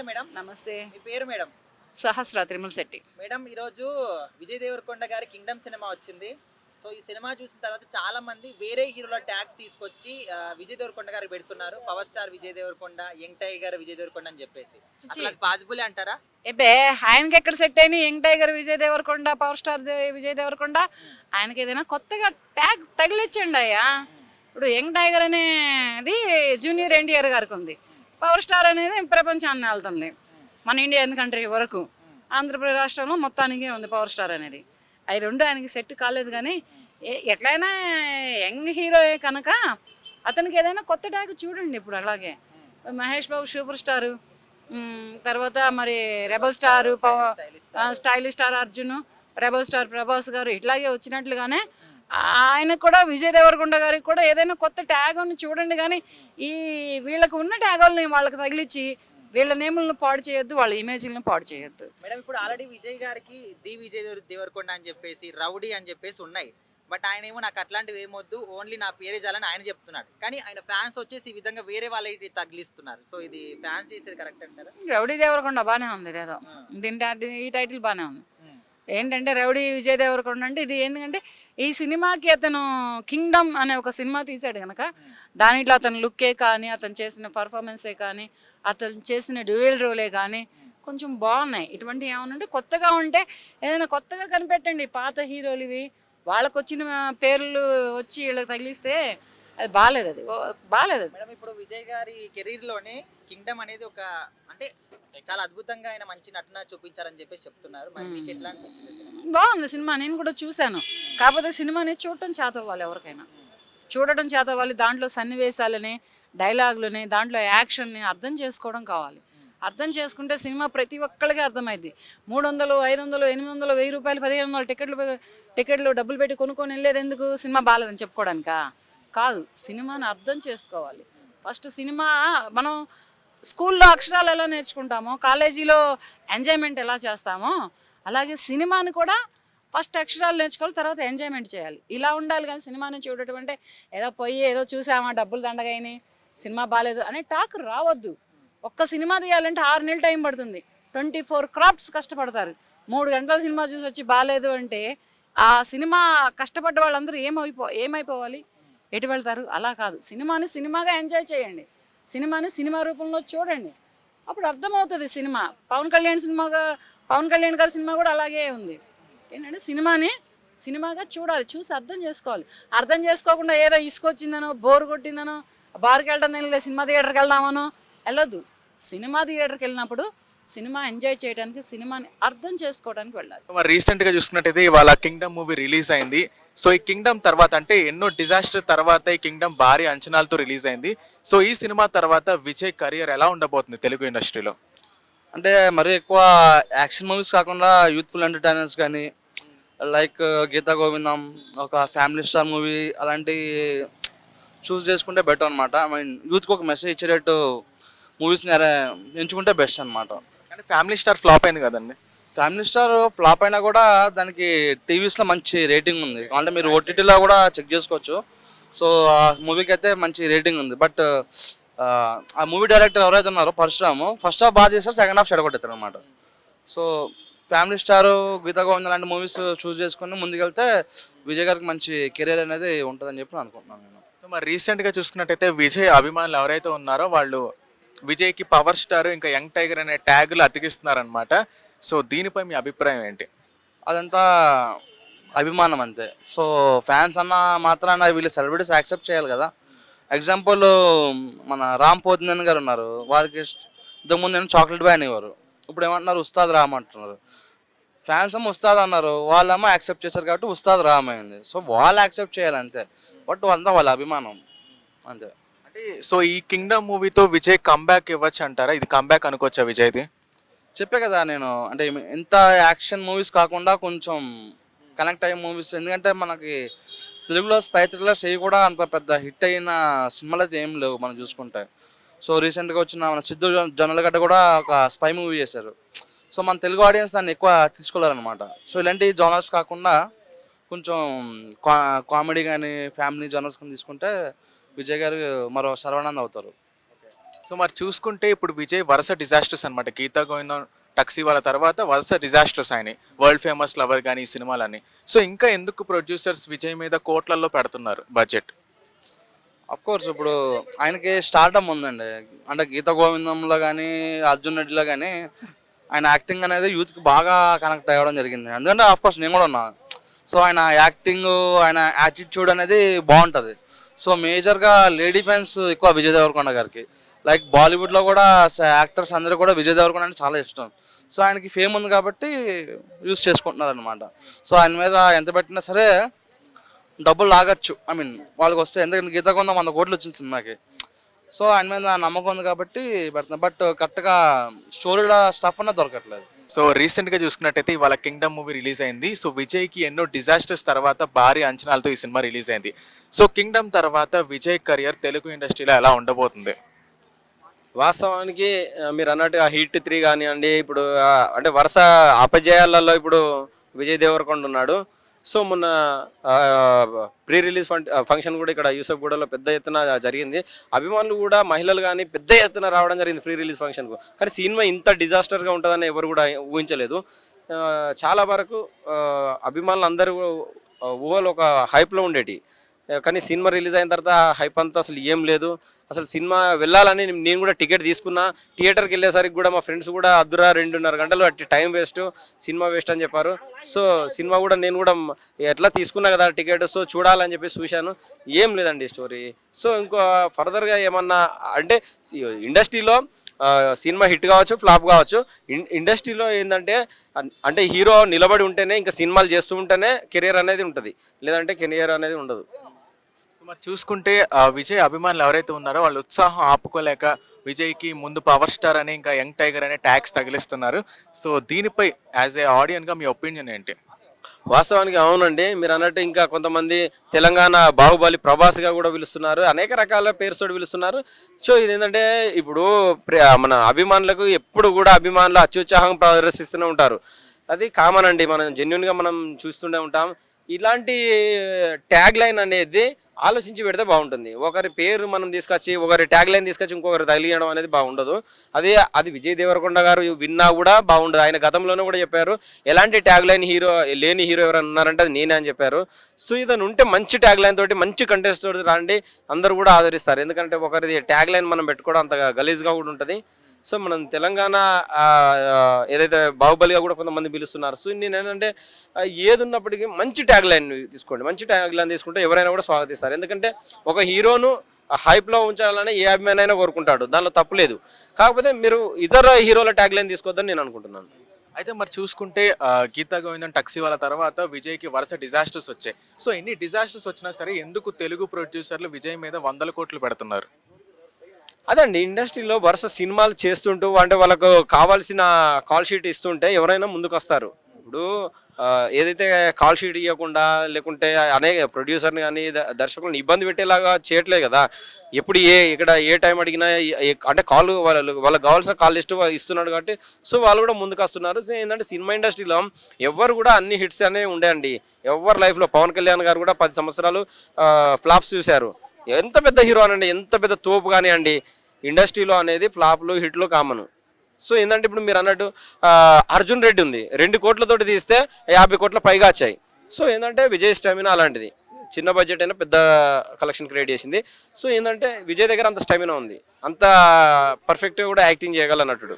Madam. నమస్తే. మీ పేరు madam? సహస్ర Tirumala Shetty. Madam ఈరోజు విజయ్ దేవరకొండ గారి 'కింగ్డమ్' సినిమా వచ్చింది. సో ఈ సినిమా చూసిన తర్వాత చాలా మంది వేరే హీరోల ట్యాగ్స్ తీసుకొచ్చి విజయ్ దేవరకొండ గారికి పెడుతున్నారు. Power star Vijay Deverakonda, young tiger Vijay Deverakonda అని చెప్పేసి. అసలు అది పాసిబుల్ అంటారా? ఏబే ఆయనకి ఎక్కడ సెట్ అయిన young tiger Vijay Deverakonda, power star Vijay Deverakonda. ఆయనకి ఏదైనా కొత్తగా ట్యాగ్ తగిలించండి అయ్యా. ఇప్పుడు యంగ్ టైగర్ అనేది జూనియర్ ఎన్టీఆర్ గారికి ఉంది. పవర్ స్టార్ అనేది ప్రపంచాన్ని వెళ్తుంది, మన ఇండియన్ కంట్రీ వరకు. ఆంధ్రప్రదేశ్ రాష్ట్రంలో మొత్తానికి ఉంది పవర్ స్టార్ అనేది. అవి రెండు ఆయనకి సెట్ కాలేదు. కానీ ఎట్లయినా యంగ్ హీరోయే కనుక అతనికి ఏదైనా కొత్త ట్యాగ్ చూడండి. ఇప్పుడు అలాగే మహేష్ బాబు సూపర్ స్టారు, తర్వాత మరి rebel star stylish star Arjun, rebel star Prabhas గారు ఇట్లాగే వచ్చినట్లుగానే ఆయనకు కూడా విజయ్ దేవరకొండ గారికి కూడా ఏదైనా కొత్త ట్యాగ్ అని చూడండి. కానీ ఈ వీళ్ళకు ఉన్న ట్యాగుల్ని వాళ్ళకి తగిలించి వీళ్ళ నేములను పాడు చేయొద్దు, వాళ్ళ ఇమేజ్లను పాడు చేయొద్దు. మేడం ఇప్పుడు ఆల్రెడీ విజయ్ గారికి విజయ్ దేవరకొండ అని చెప్పేసి, రౌడీ అని చెప్పేసి ఉన్నాయి. బట్ ఆయన ఏమో నాకు అట్లాంటివి ఏమొద్దు, ఓన్లీ నా పేరే చాలని ఆయన చెప్తున్నాడు. కానీ ఆయన ఫ్యాన్స్ వచ్చేసి ఈ విధంగా వేరే వాళ్ళకి తగిలిస్తున్నారు. సో ఇది ఫ్యాన్స్ చేసేది కరెక్ట్ అంటారా? రౌడీ దేవరకొండ బాగానే ఉంది, ఏదో ఈ టైటిల్ బాగానే ఉంది. ఏంటంటే రౌడీ విజయ్ దేవరకొండ అంటే ఇది ఎందుకంటే ఈ సినిమాకి అతను 'కింగ్డమ్' అనే ఒక సినిమా తీశాడు కనుక దానిలో అతను లుక్కే కానీ, అతను చేసిన పర్ఫార్మెన్సే కానీ, అతను చేసిన డ్యూయల్ రోలే కానీ కొంచెం బాగున్నాయి. ఇటువంటి ఏమన్నా కొత్తగా ఉంటే ఏదైనా కొత్తగా కనిపెట్టండి. పాత హీరోలు ఇవి వాళ్ళకు వచ్చిన పేర్లు వచ్చి వీళ్ళకి తగిలిస్తే అది బాగాలేదు. బాగాలేదు. మేడం ఇప్పుడు విజయ్ గారి కెరీర్ లోనే 'కింగ్డమ్' అనేది ఒక అంటే చాలా అద్భుతంగా ఆయన మంచి నటన చూపించారని చెప్పేసి చెప్తున్నారు. మరి మీకు ఎట్లా అనిపించింది? బాగుంది సినిమా, నేను కూడా చూశాను. కాకపోతే సినిమాని చూడటం చేతవ్వాలి, ఎవరికైనా చూడటం చేతవ్వాలి. దాంట్లో సన్నివేశాలని, డైలాగులని, దాంట్లో యాక్షన్ని అర్థం చేసుకోవడం కావాలి. అర్థం చేసుకుంటే సినిమా ప్రతి ఒక్కరికి అర్థమైంది. 300, 500, 800, 1000 రూపాయలు, 1500 టికెట్లు డబ్బులు పెట్టి కొనుక్కొని వెళ్ళేది ఎందుకు? సినిమా బాగాలేదని చెప్పుకోవడానికా? కాదు, సినిమాని అర్థం చేసుకోవాలి. ఫస్ట్ సినిమా మనం స్కూల్లో అక్షరాలు ఎలా నేర్చుకుంటామో, కాలేజీలో ఎంజాయ్మెంట్ ఎలా చేస్తామో, అలాగే సినిమాని కూడా ఫస్ట్ అక్షరాలు నేర్చుకోవాలి, తర్వాత ఎంజాయ్మెంట్ చేయాలి. ఇలా ఉండాలి. కానీ సినిమాని చూడటం అంటే ఏదో పోయి ఏదో చూసామా, డబ్బులు దండగైనాయి, సినిమా బాగాలేదు అనే టాక్ రావద్దు. ఒక్క సినిమా తీయాలంటే 6 నెలలు టైం పడుతుంది. 24 క్రాఫ్ట్స్ కష్టపడతారు. 3 గంటల సినిమా చూసి వచ్చి బాగాలేదు అంటే ఆ సినిమా కష్టపడ్డ వాళ్ళందరూ ఏమైపోవాలి, ఎటు వెళ్తారు? అలా కాదు, సినిమాని సినిమాగా ఎంజాయ్ చేయండి, సినిమాని సినిమా రూపంలో చూడండి, అప్పుడు అర్థమవుతుంది సినిమా. పవన్ కళ్యాణ్ గారి సినిమా కూడా అలాగే ఉంది. ఏంటంటే సినిమాని సినిమాగా చూడాలి, చూసి అర్థం చేసుకోవాలి. అర్థం చేసుకోకుండా ఏదో ఇసుకొచ్చిందనో, బోర్ కొట్టిందనో, బార్కి వెళ్ళడం సినిమా థియేటర్కి వెళ్దామనో వెళ్ళొద్దు. సినిమా థియేటర్కి వెళ్ళినప్పుడు సినిమా ఎంజాయ్ చేయడానికి, సినిమాని అర్థం చేసుకోవడానికి వెళ్ళాలి. మరి రీసెంట్గా చూసుకున్నట్టయితే ఇవాళ 'కింగ్డమ్' మూవీ రిలీజ్ అయింది. సో ఈ 'కింగ్డమ్' తర్వాత అంటే ఎన్నో డిజాస్టర్ తర్వాత ఈ 'కింగ్డమ్' భారీ అంచనాలతో రిలీజ్ అయింది. సో ఈ సినిమా తర్వాత విజయ్ కెరియర్ ఎలా ఉండబోతుంది తెలుగు ఇండస్ట్రీలో? అంటే మరీ ఎక్కువ యాక్షన్ మూవీస్ కాకుండా యూత్ఫుల్ ఎంటర్టైనర్స్ కానీ, లైక్ గీతా గోవిందం, ఒక ఫ్యామిలీ స్టార్ మూవీ అలాంటివి చూస్ చేసుకుంటే బెటర్ అనమాట. ఐ మీన్ యూత్కి ఒక మెసేజ్ ఇచ్చేటట్టు మూవీస్ని ఎంచుకుంటే బెస్ట్ అనమాట. అంటే ఫ్యామిలీ స్టార్ ఫ్లాప్ అయింది కదండి. ఫ్యామిలీ స్టార్ ఫ్లాప్ అయినా కూడా దానికి టీవీస్లో మంచి రేటింగ్ ఉంది. అంటే మీరు ఓటీటీలో కూడా చెక్ చేసుకోవచ్చు. సో ఆ మూవీకి అయితే మంచి రేటింగ్ ఉంది. బట్ ఆ మూవీ డైరెక్టర్ ఎవరైతే ఉన్నారో పరశురాము, ఫస్ట్ హాఫ్ బాగా చేస్తారు, సెకండ్ హాఫ్ చెడగొట్టారు అనమాట. సో ఫ్యామిలీ స్టార్, గీతా గోవిందం లాంటి మూవీస్ చూస్ చేసుకుని ముందుకెళ్తే విజయ్ గారికి మంచి కెరీర్ అనేది ఉంటుందని చెప్పి అనుకుంటున్నాను నేను. సో మరి రీసెంట్గా చూసుకున్నట్టయితే విజయ్ అభిమానులు ఎవరైతే ఉన్నారో వాళ్ళు విజయ్కి పవర్ స్టార్ ఇంకా యంగ్ టైగర్ అనే ట్యాగులు అతికిస్తున్నారనమాట. సో దీనిపై మీ అభిప్రాయం ఏంటి? అదంతా అభిమానం అంతే. సో ఫ్యాన్స్ అన్న మాత్రాన వీళ్ళు సెలబ్రిటీస్ యాక్సెప్ట్ చేయాలి కదా. ఎగ్జాంపుల్ మన రామ్ పోతినేని గారు ఉన్నారు, వారికి ఇంతకుముందు నేను చాక్లెట్ బాయ్ అనేవారు, ఇప్పుడు ఏమంటున్నారు ఉస్తాద్ రామ్ అంటున్నారు. ఫ్యాన్స్ ఏమో ఉస్తాద్ అన్నారు, వాళ్ళేమో యాక్సెప్ట్ చేశారు కాబట్టి ఉస్తాద్ రామ్ అయింది. సో వాళ్ళు యాక్సెప్ట్ చేయాలి అంతే. బట్ అంతా వాళ్ళ అభిమానం అంతే. అంటే సో ఈ 'కింగ్డమ్' మూవీతో విజయ్ కంబ్యాక్ ఇవ్వచ్చు అంటారా? ఇది కంబ్యాక్ అనుకోవచ్చా విజయ్ది? చెప్పే కదా నేను, అంటే ఇంత యాక్షన్ మూవీస్ కాకుండా కొంచెం కనెక్ట్ అయ్యే మూవీస్. ఎందుకంటే మనకి తెలుగులో స్పై థ్రిల్లర్స్ అవి కూడా అంత పెద్ద హిట్ అయిన సినిమాలు అయితే ఏం లేవు మనం చూసుకుంటే. సో రీసెంట్గా వచ్చిన మన సిద్ధు జొన్నలగడ్డ కూడా ఒక స్పై మూవీ చేశారు. సో మన తెలుగు ఆడియన్స్ దాన్ని ఎక్కువ తీసుకోలేరనమాట. సో ఇలాంటి జోనర్స్ కాకుండా కొంచెం కామెడీ కానీ ఫ్యామిలీ జోనర్స్ కానీ తీసుకుంటే విజయ్ గారు మరో సర్వానంద్ అవుతారు. సో మరి చూసుకుంటే ఇప్పుడు విజయ్ వరుస డిజాస్టర్స్ అనమాట. గీతా గోవిందం, టక్సీ వాళ్ళ తర్వాత వరుస డిజాస్టర్స్ అయినాయి. వరల్డ్ ఫేమస్ లవర్ కానీ ఈ సినిమాలన్నీ. సో ఇంకా ఎందుకు ప్రొడ్యూసర్స్ విజయ్ మీద కోట్లల్లో పెడుతున్నారు బడ్జెట్? అఫ్ కోర్స్ ఇప్పుడు ఆయనకి స్టార్డమ్ ఉందండి. అంటే గీత గోవిందంలో కానీ అర్జున్ రెడ్డిలో కానీ ఆయన యాక్టింగ్ అనేది యూత్కి బాగా కనెక్ట్ అవ్వడం జరిగింది. ఎందుకంటే ఆఫ్ కోర్స్ నేను కూడా ఉన్నా. సో ఆయన యాక్టింగ్, ఆయన యాటిట్యూడ్ అనేది బాగుంటుంది. సో మేజర్గా లేడీ ఫ్యాన్స్ ఎక్కువ విజయ్ దేవరకొండ గారికి. లైక్ బాలీవుడ్లో కూడా యాక్టర్స్ అందరూ కూడా విజయ్ దేవరకొండ అంటే చాలా ఇష్టం. సో ఆయనకి ఫేమ్ ఉంది కాబట్టి యూస్ చేసుకుంటున్నారు అనమాట. సో ఆయన మీద ఎంత పెట్టినా సరే డబ్బులు లాగచ్చు. ఐ మీన్ వాళ్ళకి వస్తే, ఎందుకంటే గీత కొంత 100 కోట్లు వచ్చింది సినిమాకి. సో ఆయన మీద నమ్మకం ఉంది కాబట్టి పెడుతున్నా. బట్ కరెక్ట్గా స్టోరీలో స్టఫ్ అన్నది దొరకట్లేదు. సో రీసెంట్గా చూసుకున్నట్టయితే ఇవాళ కింగ్డమ్ మూవీ రిలీజ్ అయింది. సో విజయ్కి ఎన్నో డిజాస్టర్స్ తర్వాత భారీ అంచనాలతో ఈ సినిమా రిలీజ్ అయింది. సో కింగ్డమ్ తర్వాత విజయ్ కెరియర్ తెలుగు ఇండస్ట్రీలో ఎలా ఉండబోతుంది? వాస్తవానికి మీరు అన్నట్టు ఆ హిట్ 3 కానివ్వండి, ఇప్పుడు అంటే వరుస అపజయాలలో ఇప్పుడు విజయ్ దేవరకొండ ఉన్నాడు. సో మొన్న ప్రీ రిలీజ్ ఫంక్షన్ కూడా ఇక్కడ యూసఫ్గూడలో పెద్ద ఎత్తున జరిగింది. అభిమానులు కూడా, మహిళలు కానీ పెద్ద ఎత్తున రావడం జరిగింది ప్రీ రిలీజ్ ఫంక్షన్కు. కానీ సినిమా ఇంత డిజాస్టర్గా ఉంటుందని ఎవరు కూడా ఊహించలేదు. చాలా వరకు అభిమానులు అందరూ ఊహలు ఒక హైప్లో ఉండేటి. కానీ సినిమా రిలీజ్ అయిన తర్వాత హైప్ అంతా అసలు ఏం లేదు. అసలు సినిమా వెళ్ళాలని నేను కూడా టికెట్ తీసుకున్నా. థియేటర్కి వెళ్ళేసరికి కూడా మా ఫ్రెండ్స్ కూడా అద్దురా 2.5 గంటలు అట్టి టైం వేస్ట్, సినిమా వేస్ట్ అని చెప్పారు. సో సినిమా కూడా నేను కూడా ఎట్లా తీసుకున్నా కదా టికెట్, సో చూడాలని చెప్పేసి చూశాను. ఏం లేదండి స్టోరీ. సో ఇంకో ఫర్దర్గా ఏమన్నా అంటే ఇండస్ట్రీలో సినిమా హిట్ కావచ్చు, ఫ్లాప్ కావచ్చు. ఇండస్ట్రీలో ఏంటంటే అంటే హీరో నిలబడి ఉంటేనే, ఇంకా సినిమాలు చేస్తూ ఉంటేనే కెరియర్ అనేది ఉంటుంది, లేదంటే కెరియర్ అనేది ఉండదు. మరి చూసుకుంటే విజయ్ అభిమానులు ఎవరైతే ఉన్నారో వాళ్ళ ఉత్సాహం ఆపుకోలేక విజయ్కి ముందు పవర్ స్టార్ అని, ఇంకా యంగ్ టైగర్ అనే ట్యాగ్స్ తగిలిస్తున్నారు. సో దీనిపై యాజ్ ఏ ఆడియన్గా మీ ఒపీనియన్ ఏంటి? వాస్తవానికి అవునండి, మీరు అన్నట్టు ఇంకా కొంతమంది తెలంగాణ బాహుబలి ప్రభాస్గా కూడా పిలుస్తున్నారు, అనేక రకాల పేరుతో పిలుస్తున్నారు. సో ఇదేంటంటే ఇప్పుడు మన అభిమానులకు ఎప్పుడు కూడా అభిమానులు అత్యుత్సాహం ప్రదర్శిస్తూనే ఉంటారు. అది కామన్ అండి, మనం జెన్యున్గా మనం చూస్తూనే ఉంటాం. ఇలాంటి ట్యాగ్ లైన్ అనేది ఆలోచించి పెడితే బాగుంటుంది. ఒకరి పేరు మనం తీసుకొచ్చి, ఒకరి ట్యాగ్ లైన్ తీసుకొచ్చి ఇంకొకరు తగిలియడం అనేది బాగుండదు. అది విజయ్ దేవరకొండ గారు విన్నా కూడా బాగుండదు. ఆయన గతంలోనే కూడా చెప్పారు, ఎలాంటి ట్యాగ్ లైన్ లేని హీరో ఎవరైనా ఉన్నారంటే అది నేనే అని చెప్పారు. సో ఇదని ఉంటే మంచి ట్యాగ్ లైన్ తోటి, మంచి కంటెస్ట్ తోటి రండి, అందరూ కూడా ఆదరిస్తారు. ఎందుకంటే ఒకరిది ట్యాగ్ లైన్ మనం పెట్టుకోవడం అంత గలీజ్గా కూడా ఉంటుంది. సో మనం తెలంగాణ ఏదైతే బాహుబలిగా కూడా కొంతమంది పిలుస్తున్నారు. సో నేను ఏంటంటే ఏది ఉన్నప్పటికీ మంచి ట్యాగ్ లైన్ తీసుకోండి. మంచి ట్యాగ్ లైన్ తీసుకుంటే ఎవరైనా కూడా స్వాగతిస్తారు. ఎందుకంటే ఒక హీరోను హైప్లో ఉంచాలని ఏ అభిమాని అయినా కోరుకుంటాడు, దానిలో తప్పు లేదు. కాకపోతే మీరు ఇతర హీరోల ట్యాగ్ లైన్ తీసుకోవద్దని నేను అనుకుంటున్నాను. అయితే మరి చూసుకుంటే గీతా గోవిందం, టక్సీ వాళ్ళ తర్వాత విజయ్కి వరుస డిజాస్టర్స్ వచ్చాయి. సో ఎన్ని డిజాస్టర్స్ వచ్చినా సరే ఎందుకు తెలుగు ప్రొడ్యూసర్లు విజయ్ మీద 100 కోట్లు పెడుతున్నారు? అదండి, ఇండస్ట్రీలో వరుస సినిమాలు చేస్తుంటూ అంటే వాళ్ళకు కావాల్సిన కాల్ షీట్ ఇస్తుంటే ఎవరైనా ముందుకు వస్తారు. ఇప్పుడు ఏదైతే కాల్ షీట్ ఇవ్వకుండా, లేకుంటే అనేక ప్రొడ్యూసర్ని కానీ దర్శకులను ఇబ్బంది పెట్టేలాగా చేయట్లేదు కదా. ఎప్పుడు ఇక్కడ ఏ టైం అడిగినా అంటే వాళ్ళకి కావాల్సిన కాల్ లిస్ట్ ఇస్తున్నాడు కాబట్టి సో వాళ్ళు కూడా ముందుకు వస్తున్నారు. సో ఏంటంటే సినిమా ఇండస్ట్రీలో ఎవరు కూడా అన్ని హిట్స్ అనేవి ఉండేయండి. ఎవరి లైఫ్లో పవన్ కళ్యాణ్ గారు కూడా 10 సంవత్సరాలు ఫ్లాప్స్ చూశారు. ఎంత పెద్ద హీరో అనండి, ఎంత పెద్ద తోపు కానీ అండి, ఇండస్ట్రీలో అనేది ఫ్లాప్లు హిట్లు కామన్. సో ఏంటంటే ఇప్పుడు మీరు అన్నట్టు అర్జున్ రెడ్డి ఉంది, 2 కోట్లతోటి తీస్తే 50 కోట్ల పైగా వచ్చాయి. సో ఏంటంటే విజయ్ స్టామినా అలాంటిది, చిన్న బడ్జెట్ అయినా పెద్ద కలెక్షన్ క్రియేట్ చేసింది. సో ఏంటంటే విజయ్ దగ్గర అంత స్టామినా ఉంది, అంత పర్ఫెక్ట్గా కూడా యాక్టింగ్ చేయగలనట్టుడు.